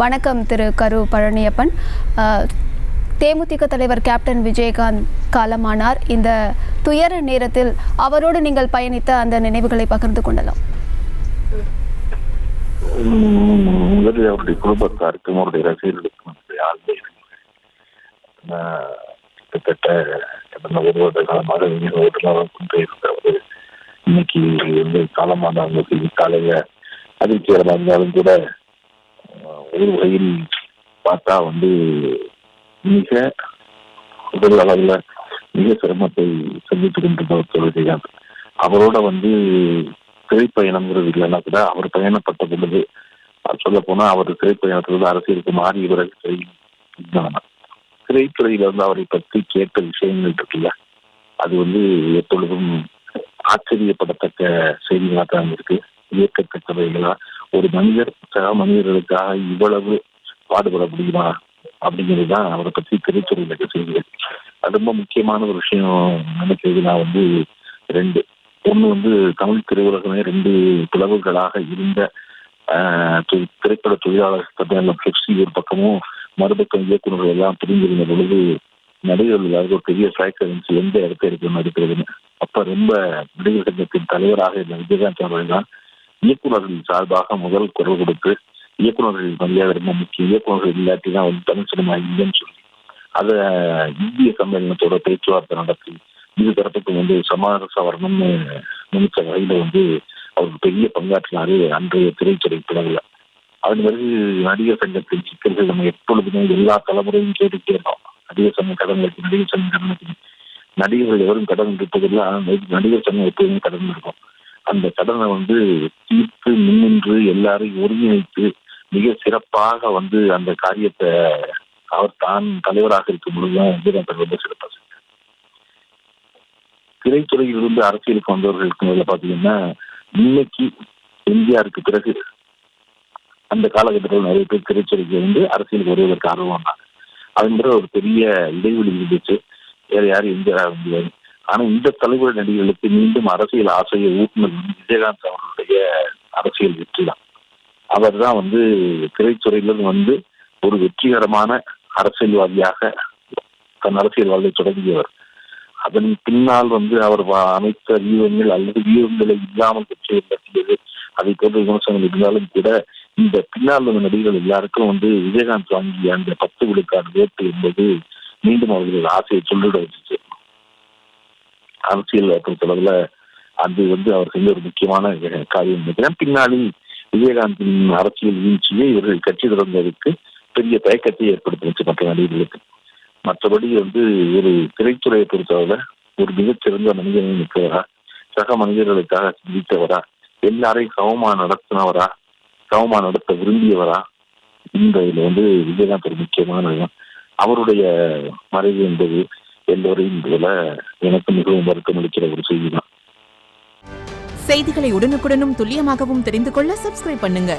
வணக்கம் திரு கரு பழனியப்பன். தேமுதிக தலைவர் கேப்டன் விஜயகாந்த் காலமானார். இந்த துயர நேரத்தில் அவரோடு நீங்கள் பயணித்த அந்த நினைவுகளை பகிர்ந்து கொள்ளலாம். முதலில் அவருடைய குடும்பத்தாருக்கும் அவருடைய ரசிகர்களுக்கும் கிட்டத்தட்ட கடந்த ஒரு வருட காலமாக கொண்டு இருந்தவர் இன்னைக்கு வந்து காலமான காலையில அதிர்ச்சியாக இருந்தாலும் கூட ஒரு வகையில் பார்த்தா வந்து மிக உடல் அளவில் மிக சிரமத்தை சந்தித்துக் கொண்டிருந்த விஜயகாந்த். அவரோட வந்து திரைப்பயணம்ங்கிறது இல்லைன்னா கூட அவர் பயணப்பட்ட பொழுது சொல்ல போனா அவர் திரைப்பயணத்திலிருந்து அரசியலுக்கு மாறிய பிறகு திரைத்துறையில வந்து அவரை பற்றி கேட்ட விஷயங்கள் இருக்குல்ல, அது வந்து எப்பொழுதும் ஆச்சரியப்படத்தக்க செய்திகளாக தான் இருக்கு. இயக்கத்தக்கவைகளா ஒரு மனிதர் சக மனிதர்களுக்காக இவ்வளவு பாடுபட முடியுமா அப்படிங்கிறது தான் அவரை பற்றி திரைத்துறையில் இருக்க செய்திகள். அது ரொம்ப முக்கியமான ஒரு விஷயம் நினைக்கிறது. நான் வந்து ஒன்று வந்து தமிழ் திரையுலகமே ரெண்டு பிளவுகளாக இருந்த திரைப்பட தொழிலாளர் ஒரு பக்கமும் மறுபக்கம் இயக்குநர்கள் எல்லாம் பிரிந்திருந்த பொழுது நடிகர்கள் ஏதாவது ஒரு பெரிய சாய்க்கு எந்த இடத்த இருக்கு நடிக்கிறதுன்னு அப்ப ரொம்ப நடிகர் சங்கத்தின் தலைவராக இருந்த விஜயகாந்த் அவர்கள் தான் இயக்குநர்கள் சார்பாக முதல் குரல் கொடுத்து இயக்குநர்கள் மரியாதை ரொம்ப முக்கியம், இயக்குநர்கள் இல்லாட்டி தான் வந்து தமிழ் சினிமா இல்லைன்னு சொல்லி அதை இந்திய சம்மேளனத்தோட பேச்சுவார்த்தை நடத்தி இது தரப்புக்கு வந்து சமரச வரணும்னு நினைச்ச வகையில வந்து அவருக்கு பெரிய பங்காற்றினாரு அன்றைய திரைத்துறை பிளவுல. அதன் பிறகு நடிகர் சங்கத்தின் சிக்கல்கள் நம்ம எப்பொழுதுமே எல்லா தலைமுறையும் கேட்டுக்கிட்டே இருக்கோம். நடிகர் சங்க கடன் இருக்கு, நடிகர் சங்க கடன் இருக்கு, நடிகர்கள் எவரும் கடன் இருப்பதெல்லாம் நடிகர் சங்கம் எப்போதுமே கடன் இருக்கும். அந்த கடனை வந்து தீர்த்து முன்னின்று எல்லாரையும் ஒருங்கிணைத்து மிக சிறப்பாக வந்து அந்த காரியத்தை அவர் தான் தலைவராக இருக்கும் பொழுதுதான் விஜயகாந்த் ரொம்ப சிறப்பாக செஞ்சார். திரைத்துறையிலிருந்து அரசியலுக்கு வந்தவர்களுக்கு முதல்ல பாத்தீங்கன்னா இன்னைக்கு எம்ஜிஆருக்கு பிறகு அந்த காலகட்டத்தில் நிறைய பேர் திரைத்துறைக்கு வந்து அரசியலுக்கு வருவதற்கு ஆர்வம் தான். அதன் பிறகு ஒரு பெரிய இடைவெளி இருந்துச்சு, வேற யாரும் எம்ஜிஆர் முடியாது. ஆனா இந்த தலைமுறை நடிகர்களுக்கு மீண்டும் அரசியல் ஆசையை ஊட்டினது விஜயகாந்த் அவர்களுடைய அரசியல் வெற்றி தான். அவர் தான் வந்து திரைத்துறையிலிருந்து வந்து ஒரு வெற்றிகரமான அரசியல்வாதியாக தன் அரசியல் வாழ்வை தொடங்கியவர். அதன் பின்னால் வந்து அவர் அமைத்த வியூகங்கள் அல்லது வியூகங்களை இல்லாமல் வெற்றியை நடத்தியது அதை போன்ற விமர்சனங்கள் இருந்தாலும் கூட இந்த பின்னால் உள்ள நடிகர்கள் எல்லாருக்கும் வந்து விஜயகாந்த் வாங்கிய அந்த 10 விழுக்காடு ஓட்டு என்பது மீண்டும் அவர்களுடைய ஆசையை சொல்லிட வச்சுச்சு. அரசியல் பொறுத்தளவுல அது வந்து அவர் செஞ்ச ஒரு முக்கியமான காரியம் நினைக்கிறேன். பின்னாடி விஜயகாந்தின் அரசியல் வீழ்ச்சியை இவர்கள் கட்சி தொடர்ந்ததற்கு பெரிய தயக்கத்தை ஏற்படுத்தி வச்சு மற்ற நடிகர்களுக்கு. மற்றபடி வந்து ஒரு திரைத்துறையை பொறுத்தவரை ஒரு மிகச்சிறந்த மனிதனை நிற்கிறவரா, சக மனிதர்களுக்காக சிந்தித்தவரா, எல்லாரையும் சமமா நடத்தினவரா, சமமா நடத்த விரும்பியவரா, இந்த இதுல வந்து விஜயகாந்த் ஒரு முக்கியமானது. அவருடைய மறைவு என்பது எல்லோரையும் இதுல எனக்கு மிகவும் வருத்தம் அளிக்கிற ஒரு செய்தி தான். செய்திகளை உடனுக்குடனும் துல்லியமாகவும் தெரிந்து கொள்ள சப்ஸ்கிரைப் பண்ணுங்க.